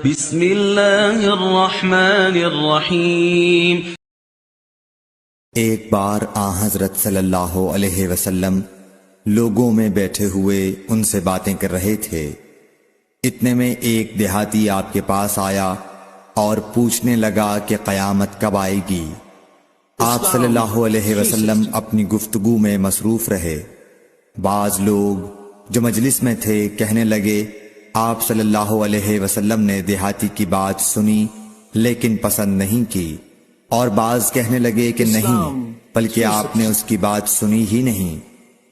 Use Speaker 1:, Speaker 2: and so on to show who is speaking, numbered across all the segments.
Speaker 1: بسم اللہ الرحمن الرحیم۔
Speaker 2: ایک بار حضرت صلی اللہ علیہ وسلم لوگوں میں بیٹھے ہوئے ان سے باتیں کر رہے تھے۔ اتنے میں ایک دیہاتی آپ کے پاس آیا اور پوچھنے لگا کہ قیامت کب آئے گی۔ آپ صلی اللہ علیہ وسلم اپنی گفتگو میں مصروف رہے۔ بعض لوگ جو مجلس میں تھے کہنے لگے، آپ صلی اللہ علیہ وسلم نے دیہاتی کی بات سنی لیکن پسند نہیں کی، اور بعض کہنے لگے کہ نہیں بلکہ آپ نے اس کی بات سنی ہی نہیں۔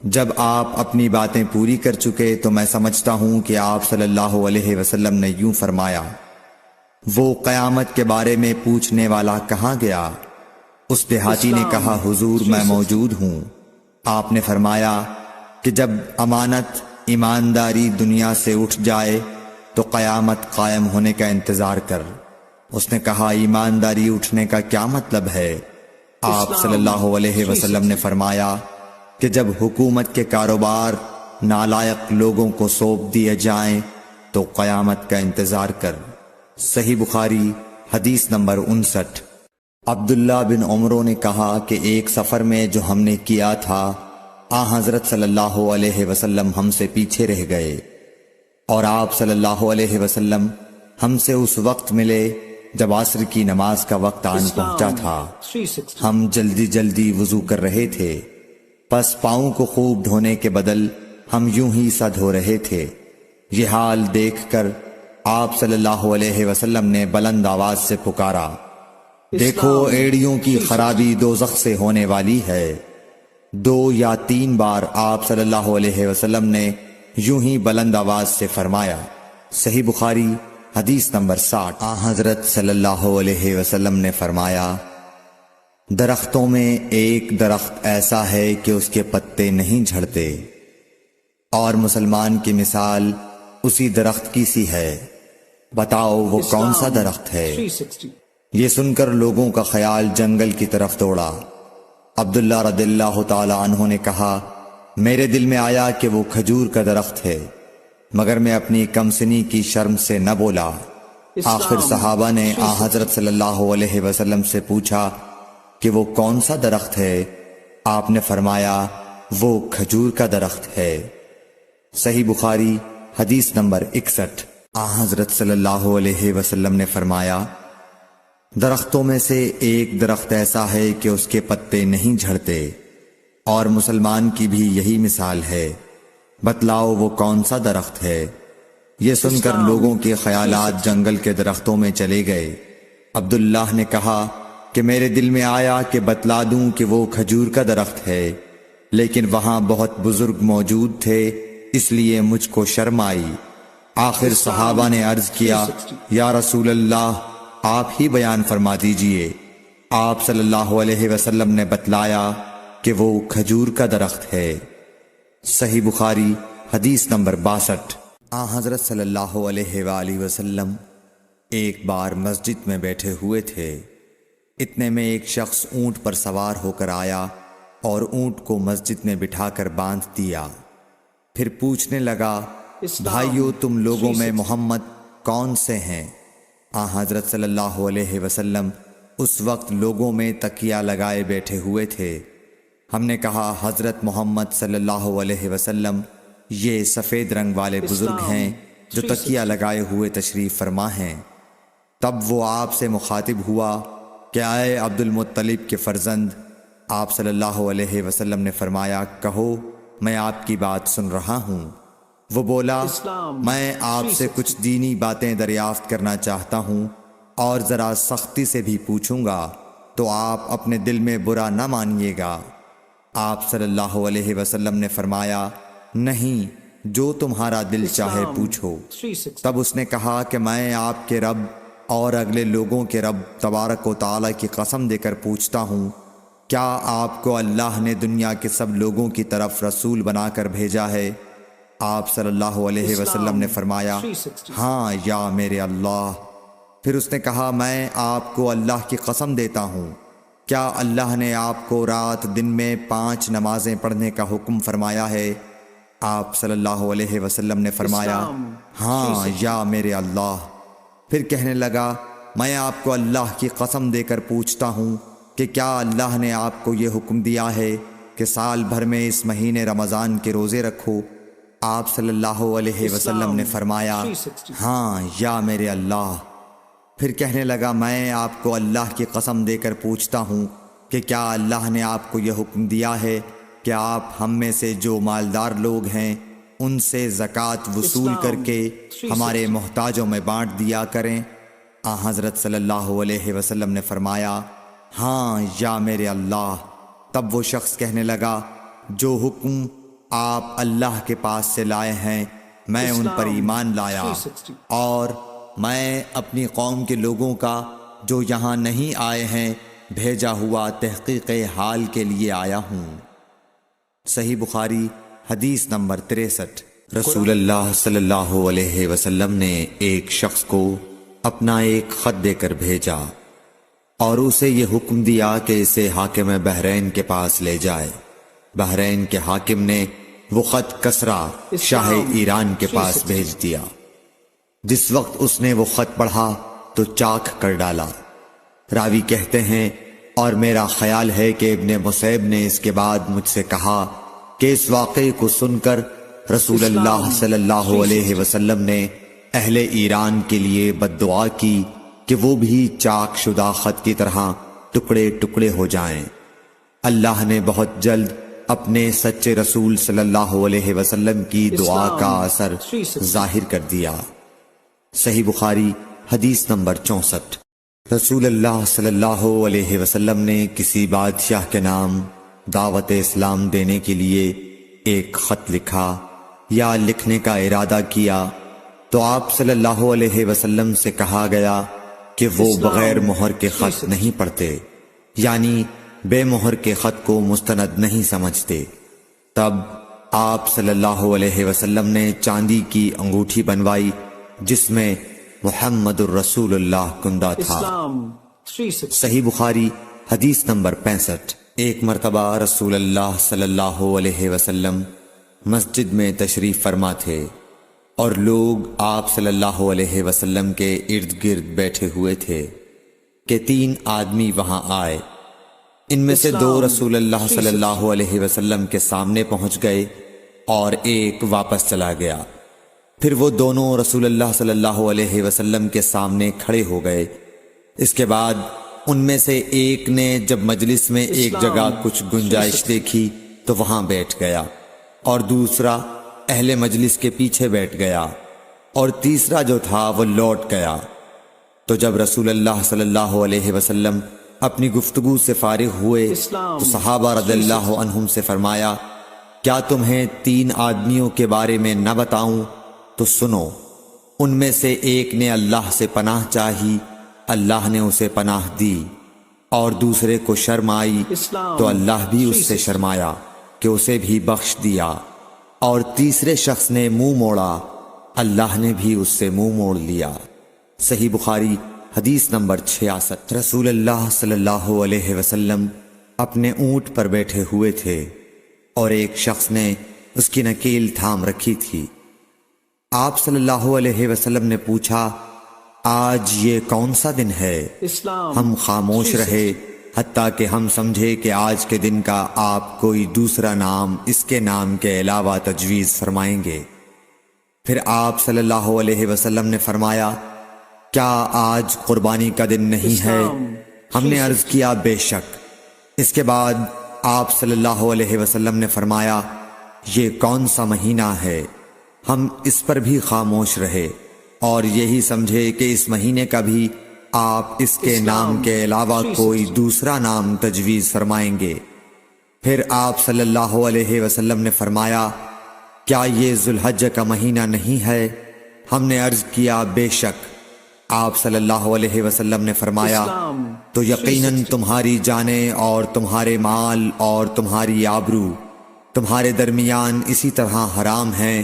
Speaker 2: جب آپ اپنی باتیں پوری کر چکے تو میں سمجھتا ہوں کہ آپ صلی اللہ علیہ وسلم نے یوں فرمایا، وہ قیامت کے بارے میں پوچھنے والا کہاں گیا؟ اس دیہاتی نے کہا، حضور میں موجود ہوں۔ آپ نے فرمایا کہ جب امانت ایمانداری دنیا سے اٹھ جائے تو قیامت قائم ہونے کا انتظار کر۔ اس نے کہا، ایمانداری اٹھنے کا کیا مطلب ہے؟ آپ صلی اللہ علیہ وسلم نے فرمایا کہ جب حکومت کے کاروبار نالائق لوگوں کو سونپ دیے جائیں تو قیامت کا انتظار کر۔ صحیح بخاری حدیث نمبر 59۔ عبداللہ بن عمرو نے کہا کہ ایک سفر میں جو ہم نے کیا تھا، حضرت صلی اللہ علیہ وسلم ہم سے پیچھے رہ گئے، اور آپ صلی اللہ علیہ وسلم ہم سے اس وقت ملے جب عصر کی نماز کا وقت آن پہنچا تھا۔ ہم جلدی جلدی وضو کر رہے تھے، پس پاؤں کو خوب دھونے کے بدل ہم یوں ہی سا دھو رہے تھے۔ یہ حال دیکھ کر آپ صلی اللہ علیہ وسلم نے بلند آواز سے پکارا، دیکھو ایڑیوں کی خرابی دوزخ سے ہونے والی ہے۔ 2 یا 3 بار آپ صلی اللہ علیہ وسلم نے یوں ہی بلند آواز سے فرمایا۔ صحیح بخاری حدیث نمبر 60۔ حضرت صلی اللہ علیہ وسلم نے فرمایا، درختوں میں ایک درخت ایسا ہے کہ اس کے پتے نہیں جھڑتے، اور مسلمان کی مثال اسی درخت کی سی ہے، بتاؤ وہ کون سا درخت ہے؟ یہ سن کر لوگوں کا خیال جنگل کی طرف دوڑا۔ عبداللہ رضی اللہ تعالی عنہ نے کہا، میرے دل میں آیا کہ وہ کھجور کا درخت ہے، مگر میں اپنی کمسنی کی شرم سے نہ بولا۔ آخر صحابہ نے حضرت صلی اللہ علیہ وسلم سے پوچھا کہ وہ کون سا درخت ہے؟ آپ نے فرمایا، وہ کھجور کا درخت ہے۔ صحیح بخاری حدیث نمبر 61۔ حضرت صلی اللہ علیہ وسلم نے فرمایا، درختوں میں سے ایک درخت ایسا ہے کہ اس کے پتے نہیں جھڑتے، اور مسلمان کی بھی یہی مثال ہے، بتلاؤ وہ کون سا درخت ہے؟ یہ سن کر لوگوں کے خیالات جنگل کے درختوں میں چلے گئے۔ عبداللہ نے کہا کہ میرے دل میں آیا کہ بتلا دوں کہ وہ کھجور کا درخت ہے، لیکن وہاں بہت بزرگ موجود تھے، اس لیے مجھ کو شرم آئی۔ آخر صحابہ نے عرض کیا، یا رسول اللہ آپ ہی بیان فرما دیجئے۔ آپ صلی اللہ علیہ وسلم نے بتلایا کہ وہ کھجور کا درخت ہے۔ صحیح بخاری حدیث نمبر 62۔ حضرت صلی اللہ علیہ وآلہ وسلم ایک بار مسجد میں بیٹھے ہوئے تھے۔ اتنے میں ایک شخص اونٹ پر سوار ہو کر آیا اور اونٹ کو مسجد میں بٹھا کر باندھ دیا۔ پھر پوچھنے لگا، بھائیو تم لوگوں میں محمد کون سے ہیں؟ حضرت صلی اللہ علیہ وسلم اس وقت لوگوں میں تکیہ لگائے بیٹھے ہوئے تھے۔ ہم نے کہا، حضرت محمد صلی اللہ علیہ وسلم یہ سفید رنگ والے بزرگ ہیں جو تکیہ لگائے ہوئے تشریف فرما ہیں۔ تب وہ آپ سے مخاطب ہوا کہ اے عبد المطلب کے فرزند۔ آپ صلی اللہ علیہ وسلم نے فرمایا، کہو میں آپ کی بات سن رہا ہوں۔ وہ بولا، میں آپ سے کچھ دینی باتیں دریافت کرنا چاہتا ہوں، اور ذرا سختی سے بھی پوچھوں گا تو آپ اپنے دل میں برا نہ مانیے گا۔ آپ صلی اللہ علیہ وسلم نے فرمایا، نہیں، جو تمہارا دل چاہے پوچھو۔ تب اس نے کہا کہ میں آپ کے رب اور اگلے لوگوں کے رب تبارک و تعالی کی قسم دے کر پوچھتا ہوں، کیا آپ کو اللہ نے دنیا کے سب لوگوں کی طرف رسول بنا کر بھیجا ہے؟ آپ صلی اللہ علیہ وسلم نے فرمایا، ہاں یا میرے اللہ۔ پھر اس نے کہا، میں آپ کو اللہ کی قسم دیتا ہوں، کیا اللہ نے آپ کو رات دن میں 5 نمازیں پڑھنے کا حکم فرمایا ہے؟ آپ صلی اللہ علیہ وسلم نے فرمایا، ہاں یا میرے اللہ۔ پھر کہنے لگا میں آپ کو اللہ کی قسم دے کر پوچھتا ہوں کہ کیا اللہ نے آپ کو یہ حکم دیا ہے کہ سال بھر میں اس مہینے رمضان کے روزے رکھو؟ آپ صلی اللہ علیہ وسلم نے فرمایا ہاں یا میرے اللہ۔ پھر کہنے لگا میں آپ کو اللہ کی قسم دے کر پوچھتا ہوں کہ کیا اللہ نے آپ کو یہ حکم دیا ہے کہ آپ ہم میں سے جو مالدار لوگ ہیں ان سے زکوٰۃ وصول کر کے ہمارے محتاجوں میں بانٹ دیا کریں؟ حضرت صلی اللہ علیہ وسلم نے فرمایا ہاں یا میرے اللہ۔ تب وہ شخص کہنے لگا جو حکم آپ اللہ کے پاس سے لائے ہیں میں ان پر ایمان لایا، اور میں اپنی قوم کے لوگوں کا جو یہاں نہیں آئے ہیں بھیجا ہوا تحقیق حال کے لیے آیا ہوں۔ صحیح بخاری حدیث نمبر 63۔ رسول اللہ صلی اللہ علیہ وسلم نے ایک شخص کو اپنا ایک خط دے کر بھیجا اور اسے یہ حکم دیا کہ اسے حاکم بحرین کے پاس لے جائے۔ بحرین کے حاکم نے وہ خط کسرا شاہ ایران کے پاس بھیج دیا۔ جس وقت اس نے وہ خط پڑھا تو چاک کر ڈالا۔ راوی کہتے ہیں اور میرا خیال ہے کہ ابن مسیب نے اس کے بعد مجھ سے کہا کہ اس واقعے کو سن کر رسول اللہ صلی اللہ علیہ وسلم نے اہل ایران کے لیے بد دعا کی کہ وہ بھی چاک شدہ خط کی طرح ٹکڑے ٹکڑے ہو جائیں۔ اللہ نے بہت جلد اپنے سچے رسول صلی اللہ علیہ وسلم کی دعا کا اثر ظاہر کر دیا۔ صحیح بخاری حدیث نمبر 64۔ رسول اللہ صلی اللہ علیہ وسلم نے کسی بادشاہ کے نام دعوت اسلام دینے کے لیے ایک خط لکھا یا لکھنے کا ارادہ کیا تو آپ صلی اللہ علیہ وسلم سے کہا گیا کہ وہ بغیر مہر کے خط نہیں پڑھتے، یعنی بے مہر کے خط کو مستند نہیں سمجھتے۔ تب آپ صلی اللہ علیہ وسلم نے چاندی کی انگوٹھی بنوائی جس میں محمد الرسول اللہ کندہ تھا۔ صحیح بخاری حدیث نمبر 65۔ ایک مرتبہ رسول اللہ صلی اللہ علیہ وسلم مسجد میں تشریف فرما تھے اور لوگ آپ صلی اللہ علیہ وسلم کے ارد گرد بیٹھے ہوئے تھے کہ 3 آدمی وہاں آئے۔ ان میں سے 2 رسول اللہ صلی اللہ علیہ وسلم کے سامنے پہنچ گئے اور ایک واپس چلا گیا۔ پھر وہ دونوں رسول اللہ صلی اللہ علیہ وسلم کے سامنے کھڑے ہو گئے۔ اس کے بعد ان میں سے ایک نے جب مجلس میں ایک جگہ کچھ گنجائش دیکھی تو وہاں بیٹھ گیا، اور دوسرا اہل مجلس کے پیچھے بیٹھ گیا، اور تیسرا جو تھا وہ لوٹ گیا۔ تو جب رسول اللہ صلی اللہ علیہ وسلم اپنی گفتگو سے فارغ ہوئے تو صحابہ رضی اللہ عنہم سے فرمایا کیا تمہیں 3 آدمیوں کے بارے میں نہ بتاؤں؟ تو سنو۔ ان میں سے ایک نے اللہ سے پناہ چاہی، اللہ نے اسے پناہ دی، اور دوسرے کو شرم آئی تو اللہ بھی اس سے شرمایا کہ اسے بھی بخش دیا، اور تیسرے شخص نے منہ موڑا، اللہ نے بھی اس سے منہ موڑ لیا۔ صحیح بخاری حدیث نمبر 66۔ رسول اللہ صلی اللہ علیہ وسلم اپنے اونٹ پر بیٹھے ہوئے تھے اور ایک شخص نے اس کی نکیل تھام رکھی تھی۔ آپ صلی اللہ علیہ وسلم نے پوچھا آج یہ کون سا دن ہے؟ ہم خاموش رہے حتیٰ کہ ہم سمجھے کہ آج کے دن کا آپ کوئی دوسرا نام اس کے نام کے علاوہ تجویز فرمائیں گے۔ پھر آپ صلی اللہ علیہ وسلم نے فرمایا کیا آج قربانی کا دن نہیں ہے؟ ہم نے عرض کیا بے شک۔ اس کے بعد آپ صلی اللہ علیہ وسلم نے فرمایا یہ کون سا مہینہ ہے؟ ہم اس پر بھی خاموش رہے اور یہی سمجھے کہ اس مہینے کا بھی آپ اس کے نام کے علاوہ کوئی دوسرا نام تجویز فرمائیں گے۔ پھر آپ صلی اللہ علیہ وسلم نے فرمایا کیا یہ ذو الحجہ کا مہینہ نہیں ہے؟ ہم نے عرض کیا بے شک۔ آپ صلی اللہ علیہ وسلم نے فرمایا تو یقیناً تمہاری جانیں اور تمہارے مال اور تمہاری آبرو تمہارے درمیان اسی طرح حرام ہیں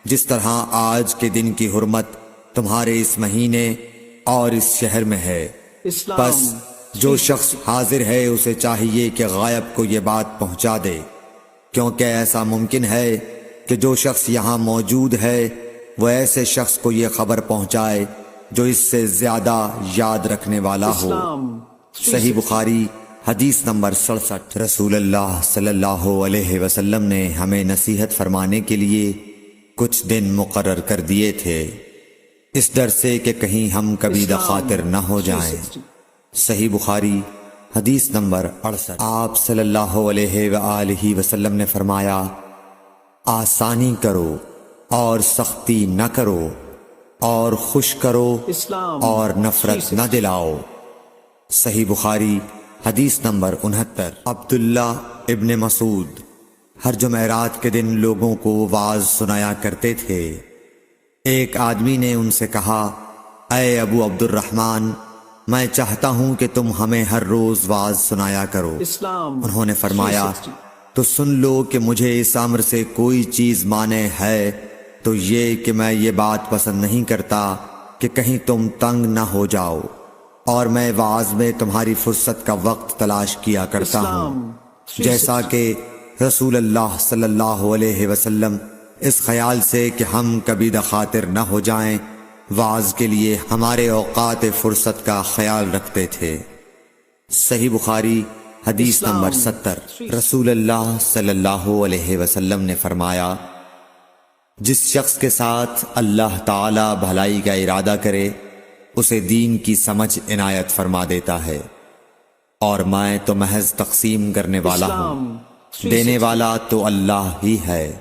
Speaker 2: جس طرح آج کے دن کی حرمت تمہارے اس مہینے اور اس شہر میں ہے۔ بس جو شخص حاضر ہے اسے چاہیے کہ غائب کو یہ بات پہنچا دے، کیونکہ ایسا ممکن ہے کہ جو شخص یہاں موجود ہے وہ ایسے شخص کو یہ خبر پہنچائے جو اس سے زیادہ یاد رکھنے والا ہو۔ صحیح بخاری حدیث نمبر 67۔ رسول اللہ صلی اللہ علیہ وسلم نے ہمیں نصیحت فرمانے کے لیے کچھ دن مقرر کر دیے تھے، اس ڈر سے کہ کہیں ہم کبھی دخاطر نہ ہو جائیں۔ صحیح بخاری حدیث نمبر 68۔ آپ صلی اللہ علیہ وآلہ وسلم نے فرمایا، آسانی کرو اور سختی نہ کرو، اور خوش کرو اور نفرت نہ دلاؤ۔ صحیح بخاری حدیث نمبر 69۔ عبداللہ ابن مسعود ہر جمعرات کے دن لوگوں کو وعظ سنایا کرتے تھے۔ ایک آدمی نے ان سے کہا، اے ابو عبد الرحمن، میں چاہتا ہوں کہ تم ہمیں ہر روز وعظ سنایا کرو۔ انہوں نے فرمایا، تو سن لو کہ مجھے اس امر سے کوئی چیز مانع ہے تو یہ کہ میں یہ بات پسند نہیں کرتا کہ کہیں تم تنگ نہ ہو جاؤ، اور میں وعظ میں تمہاری فرصت کا وقت تلاش کیا کرتا ہوں، جیسا کہ رسول اللہ صلی اللہ علیہ وسلم اس خیال سے کہ ہم کبھی دخاطر نہ ہو جائیں وعظ کے لیے ہمارے اوقات فرصت کا خیال رکھتے تھے۔ صحیح بخاری حدیث نمبر 70۔ رسول اللہ صلی اللہ علیہ وسلم نے فرمایا، جس شخص کے ساتھ اللہ تعالی بھلائی کا ارادہ کرے اسے دین کی سمجھ عنایت فرما دیتا ہے، اور میں تو محض تقسیم کرنے والا ہوں، دینے والا تو اللہ ہی ہے،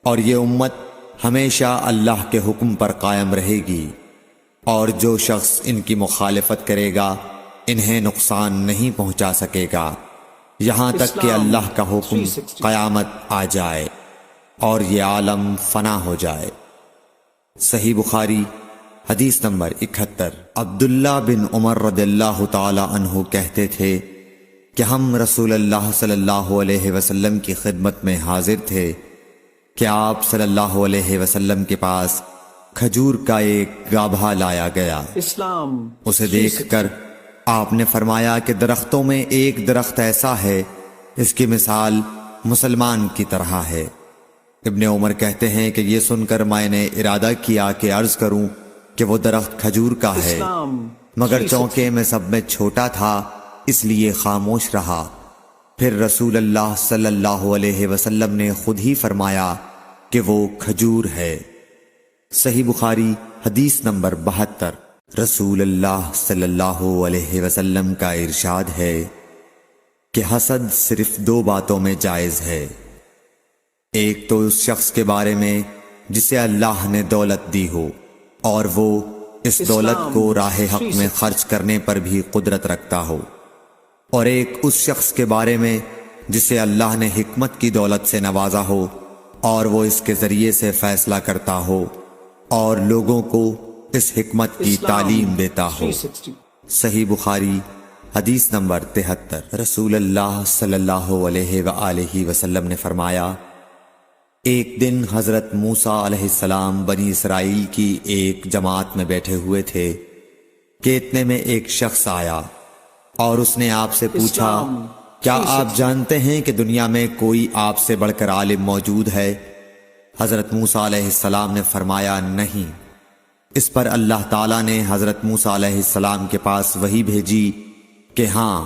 Speaker 2: اور یہ امت ہمیشہ اللہ کے حکم پر قائم رہے گی، اور جو شخص ان کی مخالفت کرے گا انہیں نقصان نہیں پہنچا سکے گا یہاں تک کہ اللہ کا حکم قیامت آ جائے اور یہ عالم فنا ہو جائے۔ صحیح بخاری حدیث نمبر 71۔ عبداللہ بن عمر رضی اللہ تعالی عنہ کہتے تھے کہ ہم رسول اللہ صلی اللہ علیہ وسلم کی خدمت میں حاضر تھے کہ آپ صلی اللہ علیہ وسلم کے پاس کھجور کا ایک گابھا لایا گیا۔ اسے دیکھ کر آپ نے فرمایا کہ درختوں میں ایک درخت ایسا ہے اس کی مثال مسلمان کی طرح ہے۔ ابن عمر کہتے ہیں کہ یہ سن کر میں نے ارادہ کیا کہ عرض کروں کہ وہ درخت کھجور کا ہے، مگر چونکہ میں سب میں چھوٹا تھا اس لیے خاموش رہا۔ پھر رسول اللہ صلی اللہ علیہ وسلم نے خود ہی فرمایا کہ وہ کھجور ہے۔ صحیح بخاری حدیث نمبر 72۔ رسول اللہ صلی اللہ علیہ وسلم کا ارشاد ہے کہ حسد صرف دو باتوں میں جائز ہے، ایک تو اس شخص کے بارے میں جسے اللہ نے دولت دی ہو اور وہ اس دولت کو راہ حق میں خرچ کرنے پر بھی قدرت رکھتا ہو، اور ایک اس شخص کے بارے میں جسے اللہ نے حکمت کی دولت سے نوازا ہو اور وہ اس کے ذریعے سے فیصلہ کرتا ہو اور لوگوں کو اس حکمت کی تعلیم دیتا ہو۔ صحیح بخاری حدیث نمبر 73۔ رسول اللہ صلی اللہ علیہ وآلہ وسلم نے فرمایا، ایک دن حضرت موسیٰ علیہ السلام بنی اسرائیل کی ایک جماعت میں بیٹھے ہوئے تھے کہ اتنے میں ایک شخص آیا اور اس نے آپ سے پوچھا، کیا آپ جانتے ہیں کہ دنیا میں کوئی آپ سے بڑھ کر عالم موجود ہے؟ حضرت موسیٰ علیہ السلام نے فرمایا، نہیں۔ اس پر اللہ تعالیٰ نے حضرت موسیٰ علیہ السلام کے پاس وحی بھیجی کہ ہاں،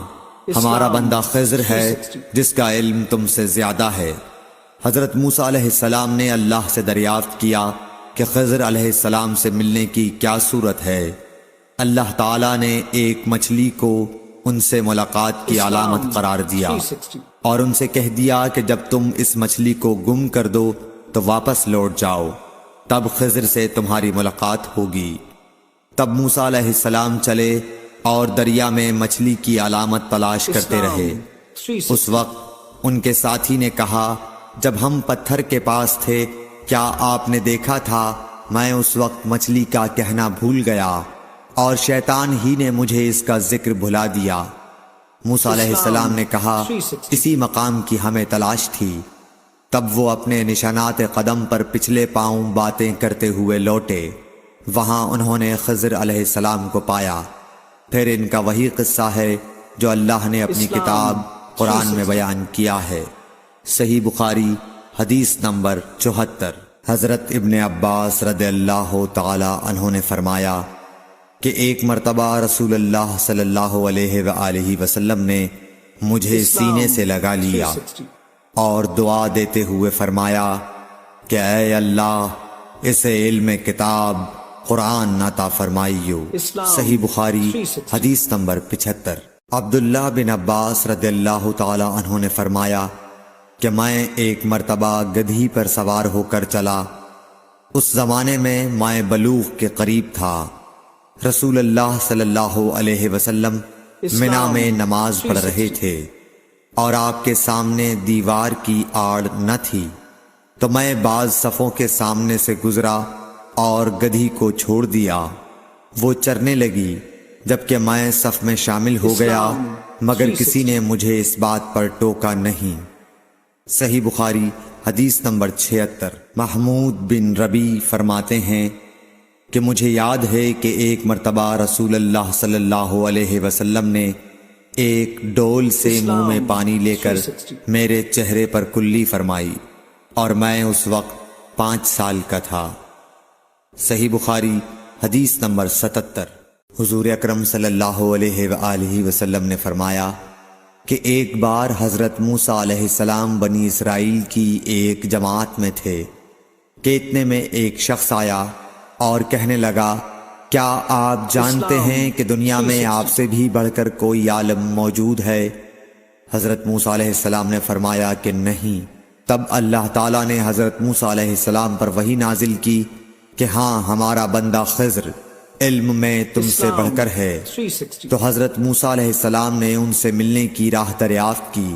Speaker 2: ہمارا بندہ خضر ہے جس کا علم تم سے زیادہ ہے۔ حضرت موسیٰ علیہ السلام نے اللہ سے دریافت کیا کہ خضر علیہ السلام سے ملنے کی کیا صورت ہے؟ اللہ تعالیٰ نے ایک مچھلی کو ان سے ملاقات کی علامت قرار دیا اور ان سے کہہ دیا کہ جب تم اس مچھلی کو گم کر دو تو واپس لوٹ جاؤ، تب خضر سے تمہاری ملاقات ہوگی۔ تب موسیٰ علیہ السلام چلے اور دریا میں مچھلی کی علامت تلاش کرتے رہے۔ اس وقت ان کے ساتھی نے کہا، جب ہم پتھر کے پاس تھے کیا آپ نے دیکھا تھا؟ میں اس وقت مچھلی کا کہنا بھول گیا اور شیطان ہی نے مجھے اس کا ذکر بھلا دیا۔ موسیٰ علیہ السلام نے کہا، اسی مقام کی ہمیں تلاش تھی۔ تب وہ اپنے نشانات قدم پر پچھلے پاؤں باتیں کرتے ہوئے لوٹے۔ وہاں انہوں نے خضر علیہ السلام کو پایا۔ پھر ان کا وہی قصہ ہے جو اللہ نے اپنی کتاب قرآن میں بیان کیا ہے۔ صحیح بخاری حدیث نمبر 74۔ حضرت ابن عباس رضی اللہ تعالی عنہ نے فرمایا، کہ ایک مرتبہ رسول اللہ صلی اللہ علیہ وآلہ وسلم نے مجھے سینے سے لگا لیا اور دعا دیتے ہوئے فرمایا کہ اے اللہ اسے علم کتاب قرآن عطا فرمائیو۔ صحیح بخاری حدیث نمبر 75۔ عبداللہ بن عباس رضی اللہ تعالی عنہ نے فرمایا کہ میں ایک مرتبہ گدھی پر سوار ہو کر چلا۔ اس زمانے میں بلوغ کے قریب تھا۔ رسول اللہ صلی اللہ علیہ وسلم منا میں نماز پڑھ رہے تھے اور آپ کے سامنے دیوار کی آڑ نہ تھی، تو میں بعض صفوں کے سامنے سے گزرا اور گدھی کو چھوڑ دیا۔ وہ چرنے لگی، جبکہ میں صف میں شامل ہو گیا، مگر کسی نے مجھے اس بات پر ٹوکا نہیں۔ صحیح بخاری حدیث نمبر 76۔ محمود بن ربی فرماتے ہیں کہ مجھے یاد ہے کہ ایک مرتبہ رسول اللہ صلی اللہ علیہ وسلم نے ایک ڈول سے منہ میں پانی لے کر میرے چہرے پر کلی فرمائی، اور میں اس وقت 5 سال کا تھا۔ صحیح بخاری حدیث نمبر 77۔ حضور اکرم صلی اللہ علیہ وآلہ وسلم نے فرمایا کہ ایک بار حضرت موسیٰ علیہ السلام بنی اسرائیل کی ایک جماعت میں تھے کہ اتنے میں ایک شخص آیا اور کہنے لگا، کیا آپ جانتے ہیں کہ دنیا میں آپ سے بھی بڑھ کر کوئی عالم موجود ہے؟ حضرت موسیٰ علیہ السلام نے فرمایا کہ نہیں۔ تب اللہ تعالیٰ نے حضرت موسیٰ علیہ السلام پر وحی نازل کی کہ ہاں، ہمارا بندہ خضر علم میں تم سے بڑھ کر ہے۔ تو حضرت موسیٰ علیہ السلام نے ان سے ملنے کی راہ دریافت کی۔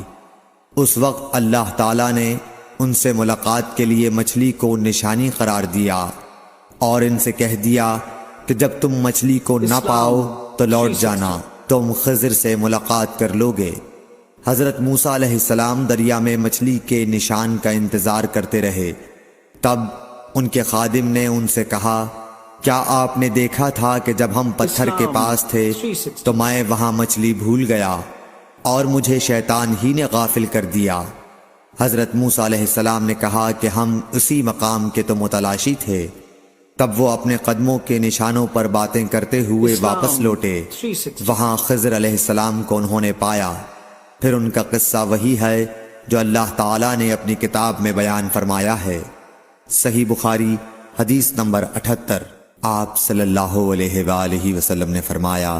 Speaker 2: اس وقت اللہ تعالیٰ نے ان سے ملاقات کے لیے مچھلی کو نشانی قرار دیا اور ان سے کہہ دیا کہ جب تم مچھلی کو نہ پاؤ تو لوٹ جانا، تم خضر سے ملاقات کر لوگے۔ حضرت موسیٰ علیہ السلام دریا میں مچھلی کے نشان کا انتظار کرتے رہے۔ تب ان کے خادم نے ان سے کہا، کیا آپ نے دیکھا تھا کہ جب ہم پتھر کے پاس تھے تو میں وہاں مچھلی بھول گیا اور مجھے شیطان ہی نے غافل کر دیا؟ حضرت موسیٰ علیہ السلام نے کہا کہ ہم اسی مقام کے تو متلاشی تھے۔ تب وہ اپنے قدموں کے نشانوں پر باتیں کرتے ہوئے واپس لوٹے۔ وہاں خضر علیہ السلام کو انہوں نے پایا۔ پھر ان کا قصہ وہی ہے جو اللہ تعالیٰ نے اپنی کتاب میں بیان فرمایا ہے۔ صحیح بخاری حدیث نمبر 78۔ آپ صلی اللہ علیہ وآلہ وسلم نے فرمایا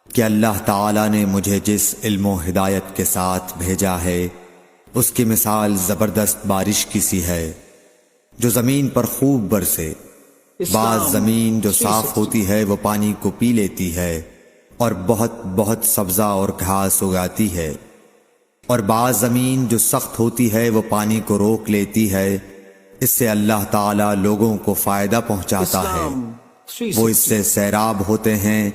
Speaker 2: کہ اللہ تعالیٰ نے مجھے جس علم و ہدایت کے ساتھ بھیجا ہے اس کی مثال زبردست بارش کی سی ہے جو زمین پر خوب برسے۔ بعض زمین جو صاف ہوتی ہے وہ پانی کو پی لیتی ہے اور بہت بہت سبزہ اور گھاس اگاتی ہے، اور بعض زمین جو سخت ہوتی ہے وہ پانی کو روک لیتی ہے۔ اس سے اللہ تعالیٰ لوگوں کو فائدہ پہنچاتا ہے، وہ اس سے سیراب ہوتے ہیں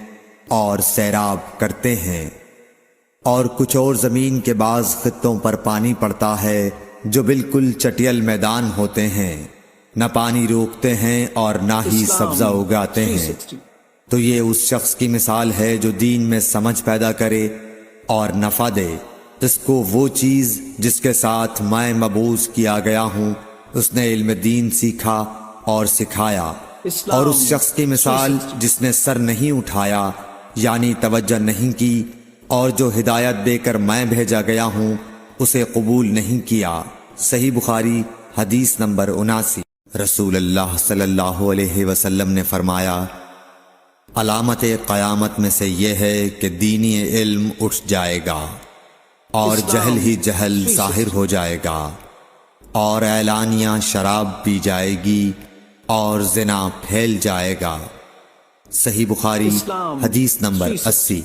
Speaker 2: اور سیراب کرتے ہیں۔ اور کچھ اور زمین کے بعض خطوں پر پانی پڑتا ہے جو بالکل چٹیل میدان ہوتے ہیں، نہ پانی روکتے ہیں اور نہ ہی سبزہ اگاتے ہیں۔ تو یہ اس شخص کی مثال ہے جو دین میں سمجھ پیدا کرے اور نفع دے۔ اس کو وہ چیز جس کے ساتھ میں مبعوث کیا گیا ہوں اس نے علم دین سیکھا اور سکھایا، اور اس شخص کی مثال جس نے سر نہیں اٹھایا یعنی توجہ نہیں کی، اور جو ہدایت دے کر میں بھیجا گیا ہوں اسے قبول نہیں کیا۔ صحیح بخاری حدیث نمبر 79۔ رسول اللہ صلی اللہ علیہ وسلم نے فرمایا، علامت قیامت میں سے یہ ہے کہ دینی علم اٹھ جائے گا اور جہل ہی جہل ظاہر ہو جائے گا، اور اعلانیہ شراب پی جائے گی اور زنا پھیل جائے گا۔ صحیح بخاری حدیث نمبر 80۔